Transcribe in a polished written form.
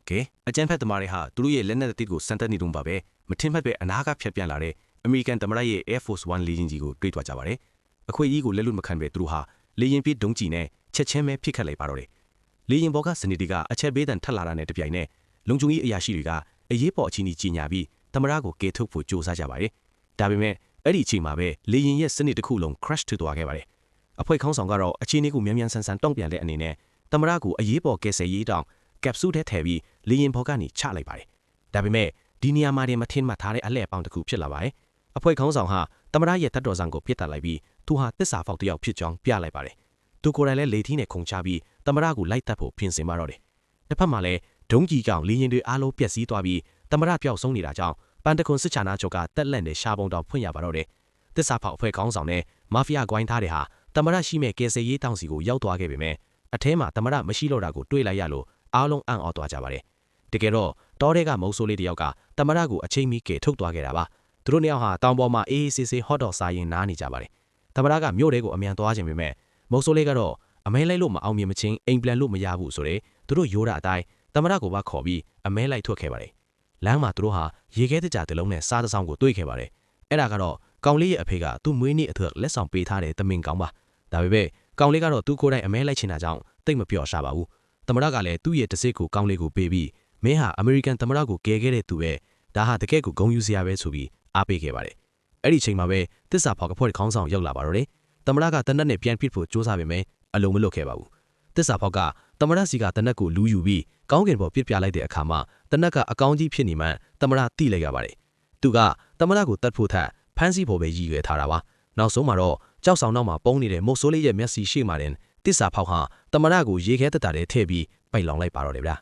ကဲအကျန်းဖက်သမားတွေဟာသူတို့ရဲ့လက်နက်တစ်ကိုစံတက်နေတုန်းပါပဲမထင်မှတ်ပဲအနာကဖြတ်ပြန်လာတဲ့အမေရိကန်သမ္မတရဲ့ Air Force One လေယာဉ်ကြီးကိုတွေ့သွားကြပါတယ်အခွင့်အရေးကိုလက်လွတ်မခံပဲသူတို့ဟာလေယာဉ်ပြေးဒုံးကျည်နဲ့ချက်ချင်းပဲဖိတ်ခတ်လိုက်ပါတော့တယ်လေယာဉ်ပေါ်ကစနေတီကအချက်ပေးတန်ထပ်လာတာနဲ့တပြိုင်နက်လုံခြုံရေးအရာရှိတွေကအရေးပေါ်အချင်းကြီးကြီးညာပြီးသမ္မတကိုကယ်ထုတ်ဖို့ကြိုးစားကြပါတယ်ဒါပေမဲ့အဲ့ဒီအချိန်မှာပဲလေယာဉ်ရဲ့စနစ်တစ်ခုလုံး crash ဖြစ်သွားခဲ့ပါတယ်အဖွဲ့ခေါင်းဆောင်ကတော့အခြေအနေကိုမြန်မြန်ဆန်ဆန်တောင့်ပြန်တဲ့အနေနဲ့သမ္မတကိုအရေးပေါ်ကယ်ဆယ်ရေးတောင်ကက်ပဆူးထဲထည့်ပြီးလေယာဉ်ပေါ်ကနေချလိုက်ပါတယ်ဒါပေမဲ့ဒီနေရာမှာတင်မထင်မှတ်ထားတဲ့အလှည့်အပေါင်းတစ်ခုဖြစ်လာပါတယ်အဖွဲ့ခေါင်းဆောင်ဟာသမ္မတရဲ့တတ်တော်ဆောင်ကိုပြစ်တက်လိုက်ပြီးသူဟာတစ္ဆာဖောက်တစ်ယောက်ဖြစ်ကြောင်းပြလိုက်ပါတယ်သူကိုယ်တိုင်လည်းလေထီးနဲ့ခုန်ချပြီးသမ္မတကိုလိုက်တက်ဖို့ပြင်ဆင်ပါတော့တယ်တစ်ဖက်မှာလည်းဒုံးကြီးကြောင့်လေယာဉ်တွေအားလုံးပျက်စီးသွားပြီးသမ္မတပျောက်ဆုံးနေတာကြောင့်ပန်တကွန်စစ်ချာနာချုပ်ကတက်လက်နဲ့ရှားပုံတောင်ဖွင့်ရပါတော့တယ်တစ္ဆာဖောက်အဖွဲ့ခေါင်းဆောင်နဲ့မာဖီးယားဂိုင်းသားတွေဟာသမ္မတရှိမဲ့ကယ်ဆယ်ရေးတောင်စီကိုရောက်သွားခဲ့ပေမဲ့အထဲမှာသမ္မတမရှိတော့တာကိုတွေ့လိုက်ရလို့အားလုံးအံ့ဩသွားကြပါတယ်တကယ်တော့တောထဲကမုံဆိုးလေးတယောက်ကသမ္မတကိုအချိန်မီကယ်ထုတ်သွားခဲ့တာပါသူတို့နှစ်ယောက်ဟာတောင်ပေါ်မှာအေးအေးဆေးဆေးဟော့ဒေါ်စားရင်နားနေကြပါတယ်သမ္မတကမြို့ထဲကိုအမြန်သွားခြင်းပေမဲ့မုံဆိုးလေးကတော့အမဲလိုက်လို့မအောင်မြင်မချင်းအိမ်ပြန်လို့မရဘူးဆိုတဲ့သူတို့ရိုးတာအတိုင်းသမ္မတကိုပါခေါ်ပြီးအမဲလိုက်ထွက်ခဲ့ပါတယ်လမ်းမှာသူတို့ဟာရေခဲတကြတစ်လုံးနဲ့စားတစောင်းကိုတွေ့ခဲ့ပါတယ်အဲ့ဒါကတော့ကောင်လေးရဲ့အဖေကသူ့မွေးနေ့အတွက်လက်ဆောင်ပေးထားတဲ့သမင်ကောင်ပါဒါပေမဲ့ကောင်လေးကတော့သူ့ကိုယ်တိုင်အမဲလိုက်ချင်တာကြောင့်တိတ်မပြော့ရှာပါဘူးသမ္မတကလည်းသူ့ရဲ့တစိ့ကိုကောင်လေးကိုပေးပြီးမင်းဟာအမေရိကန်သမ္မတကိုကယ်ခဲ့တဲ့သူပဲဒါဟာတကယ်ကိုဂုဏ်ယူစရာပဲဆိုပြီးအားပေးခဲ့ပါတယ်အဲ့ဒီချိန်မှာပဲတစ္ဆာဖောက်အဖွဲ့ခေါင်းဆောင်ရောက်လာပါတော့တယ်သမ္မတကတနက်နဲ့ပြန်ပြစ်ဖို့ကြိုးစားပေမဲ့အလုံးမလွတ်ခဲ့ပါဘူးတစ္ဆာဖောက်ကသမ္မတစီကတနက်ကိုလူယူပြီးကောင်းကင်ပေါ်ပစ်ပြလိုက်တဲ့အခါမှာတနက်ကအကောင်းကြီးဖြစ်နေမှသမ္မတတိလိုက်ရပါတယ်သူကသမ္မတကိုတတ်ဖို့ထက်ဖမ်းဆီးဖို့ပဲရည်ရွယ်ထားတာပါနောက်ဆုံးမှာတော့ကြောက်ဆောင်နောက်မှာပုံနေတဲ့မုတ်ဆိုးလေးရဲ့မျက်စိရှိမှတင်တစ္ဆာဖောက်ဟာသမ္မတကိုရေခဲတက်တာထဲထည့်ပြီးပိတ်လောင်လိုက်ပါတော့တယ်ဗျာ